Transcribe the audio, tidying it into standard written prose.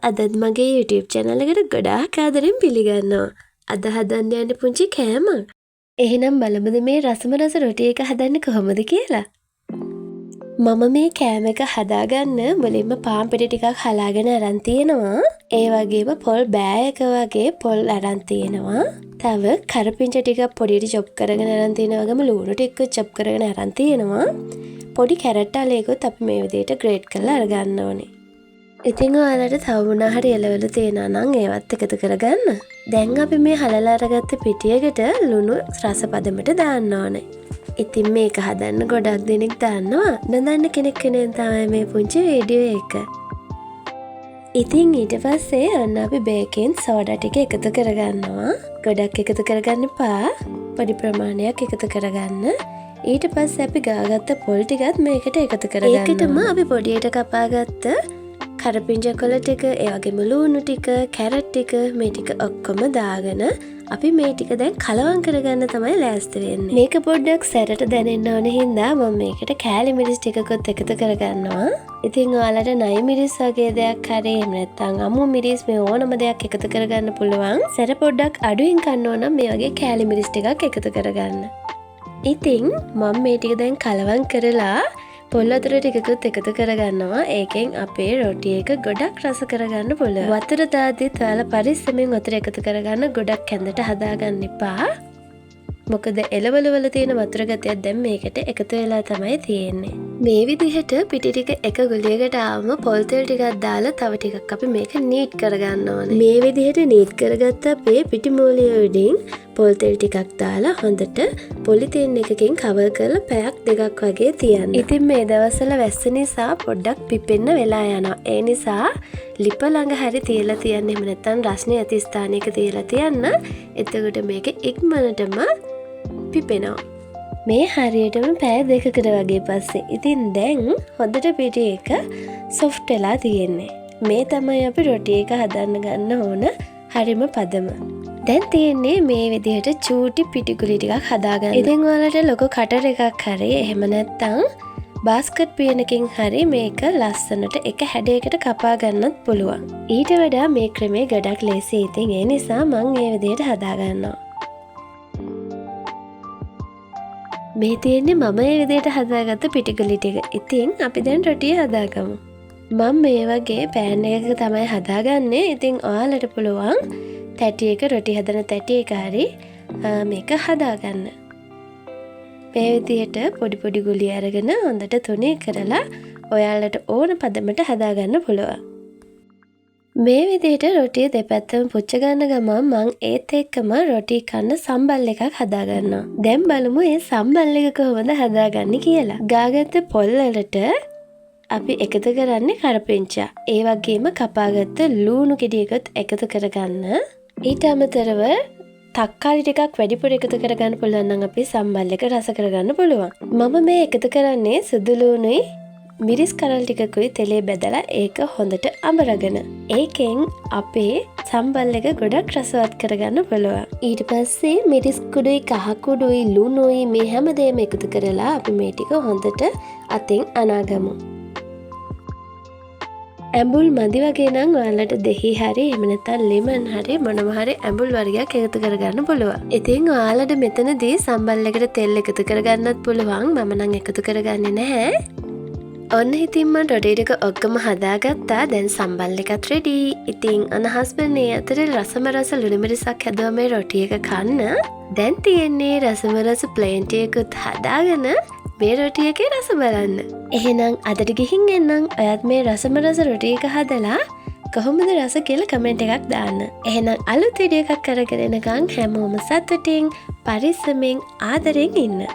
අදත් මගේ YouTube channel එකට ගොඩාක් ආදරෙන් පිළිගන්නවා. අද හදන්න යන්නේ පුංචි කෑමක්. එහෙනම් බලමුද මේ රසම රස රොටි එක හදන්නේ කොහොමද කියලා? මම මේ කෑම එක හදාගන්න මුලින්ම පාන් පිටි ටිකක් හලාගෙන අරන් තියෙනවා. ඒ වගේම පොල් බෑ එක වගේ පොල් අරන් තියෙනවා. තව කරපිංචා ටිකක් පොඩියට chop කරගෙන අරන් තියෙනවා. වගේම ලුණු ටිකක් chop කරගෙන අරන් තියෙනවා. පොඩි කැරට් අලයකුත් අපි මේ විදිහට grate කරලා අරගන්න ඕනේ. ඉතින් ඔයාලට තව මොනවා හරි එළවලු තියෙනවා නම් ඒවත් එකතු කරගන්න. දැන් අපි මේ හලලා අරගත්ත පිටියකට ලුණු රස පදමට දාන්න ඕනේ. ඉතින් මේක හදන්න ගොඩක් දෙනෙක් දාන්නවා. නොදන්න කෙනෙක් වෙනුවෙන් තමයි මේ පුංචි වීඩියෝ එක. ඉතින් ඊට පස්සේ අන්න අපි බේකින් සෝඩා ටික එකතු කරගන්නවා. ගොඩක් එකතු කරගන්න එපා. පොඩි ප්‍රමාණයක් එකතු කරගන්න. ඊට පස්සේ අපි ගාගත්ත පොල් ටිකත් මේකට එකතු කරගන්නවා. ඒකටම අපි පොඩියට කපාගත්ත කරපිංචා කොළ ටික, ඒ වගේම ලුණු ටික, කැරට් ටික මේ ටික ඔක්කොම දාගෙන අපි මේ ටික දැන් කලවම් කරගන්න තමයි ලෑස්ති වෙන්නේ. මේක පොඩ්ඩක් සැරට දැනෙන්න ඕන හින්දා මම මේකට කෑලි මිරිස් ටිකකුත් එකතු කරගන්නවා. ඉතින් ඔයාලට නයි මිරිස් වගේ දෙයක් හරි එහෙම නැත්නම් අමු මිරිස් මේ ඕනම දෙයක් එකතු කරගන්න පුළුවන්. සැර පොඩ්ඩක් අඩුවෙන් කන්න ඕන නම් මේ වගේ කෑලි මිරිස් ටිකක් එකතු කරගන්න. ඉතින් මම මේ ටික දැන් කලවම් කරලා පොල් වතුර ටිකකුත් එකතු කරගන්නවා. ඒකෙන් අපේ රොටි එක ගොඩක් රස කරගන්න පුළුවන්. වතුර දාද්දිත් ඔයාලා පරිස්සමෙන් වතුර එකතු කරගන්න. ගොඩක් කැඳට හදාගන්න එපා. මොකද එළවලු වල තියෙන වතුර ගතියක් දැන් මේකට එකතු වෙලා තමයි තියෙන්නේ. මේ විදිහට පිටි ටික එක ගුලියකට ආවම පොල් තෙල් ටිකක් දාලා තව ටිකක් අපි මේක නීට් කරගන්න ඕනේ. මේ විදිහට නීට් කරගත්ත අපේ පිටි මූලිය උඩින් පොල් තෙල් ටිකක් දාලා හොඳට පොලිතීන් එකකින් කවර් කරලා පැයක් දෙකක් වගේ තියන්න. ඉතින් මේ දවස්වල වැස්ස නිසා පොඩ්ඩක් පිපෙන්න වෙලා යනවා. ඒ නිසා ලිප ළඟ හරි තියලා තියන්න. එහෙම නැත්නම් රස්නේ ඇති ස්ථානයක තියලා තියන්න. එතකොට මේක ඉක්මනටම පිපෙනවා. මේ හරියටම පැය දෙකකට වගේ පස්සේ ඉතින් දැන් හොඳට පිටි එක සොෆ්ට් වෙලා තියෙන්නේ. මේ තමයි අපි රොටි එක හදන්න ගන්න ඕන හරිම පදම. දැන් තියෙන්නේ මේ විදිහට චූටි පිටිගුලි ටිකක් හදාගන්න. ඉතින් ඔයාලට ලොකු කටර් එකක් හරි එහෙම නැත්නම් බාස්කට් පියනකින් හරි මේක ලස්සනට එක හැඩයකට කපා ගන්නත් පුළුවන්. ඊට වඩා මේ ක්‍රමේ ගොඩක් ලේසි. ඉතින් ඒ නිසා මම මේ විදිහට හදාගන්නවා. මේ තියෙන්නේ මම මේ විදිහට හදාගත්ත පිටිගුලි ටික. ඉතින් අපි දැන් රොටිය හදාගමු. මම මේ වගේ පෑන් එකක තමයි හදාගන්නේ. ඉතින් ඔයාලට පුළුවන් තැටියක රොටි හදන තැටියක හරි මේක හදාගන්න. මේ විදිහට පොඩි පොඩි ගුලි අරගෙන හොඳට තුනේ කරලා ඔයාලට ඕන පදමට හදාගන්න පුළුවන්. මේ විදිහට රොටිය දෙපැත්තම පුච්ච ගන්න ගමන් මම ඒත් එක්කම රොටි කන්න සම්බල් එකක් හදාගන්නවා. දැන් බලමු මේ සම්බල් එක කොහොමද හදාගන්නේ කියලා. ගාගත්ත පොල් වලට අපි එකතු කරන්නේ කරපිංචා. ඒ වගේම කපාගත්ත ලුණු ගෙඩියකට එකතු කරගන්න. ඊට අමතරව තක්කාලි ටිකක් වැඩිපුර එකතු කරගන්න පුළුවන් නම් අපි සම්බල් එක රස කරගන්න පුළුවන්. මම මේ එකතු කරන්නේ සුදු ලුණුයි මිරිස් කරල් ටිකකුයි තෙලේ බෙදලා ඒක හොඳට අඹරගෙන. ඒකෙන් අපේ සම්බල් එක ගොඩක් රසවත් කරගන්න පුළුවන්. ඊට පස්සේ මිරිස් කුඩුයි කහ කුඩුයි ලුණුයි මේ හැමදේම එකතු කරලා අපි මේ ටික හොඳට අතින් අනාගමු. ඇඹුල් මදි වගේ නම් ඔයාලට දෙහි හරි එහෙම නැත්නම් ලෙමන් හරි මොනම හරි ඇඹුල් වර්ගයක් එකතු කරගන්න පුළුවන්. ඉතින් ඔයාලට මෙතනදී සම්බල් එකට තෙල් එකතු කරගන්නත් පුළුවන්. මම නම් එකතු කරගන්නේ නැහැ. ඔන්න ඉතින් මම රොටි ටික ඔක්කොම හදාගත්තා. දැන් සම්බල් එකත් රෙඩි. ඉතින් අන හස්බන්ඩ් මේ අතරේ රසම රස ලුණු මිරිසක් හැදුවා මේ රොටි එක කන්න. දැන් තියෙන්නේ රසම රස ප්ලේන් ටිකකුත් හදාගෙන මේ රොටි එකේ රස බලන්න. එහෙනම් අදට ගිහින් එන්නම්. ඔයත් මේ රසම රස රොටි එක හදලා කොහොමද රස කියලා කමෙන්ට් එකක් දාන්න. එහෙනම් අලුත් වීඩියෝ එකක් කරගෙන එනකන් හැමෝම සතුටින් පරිස්සමෙන් ආදරෙන් ඉන්න.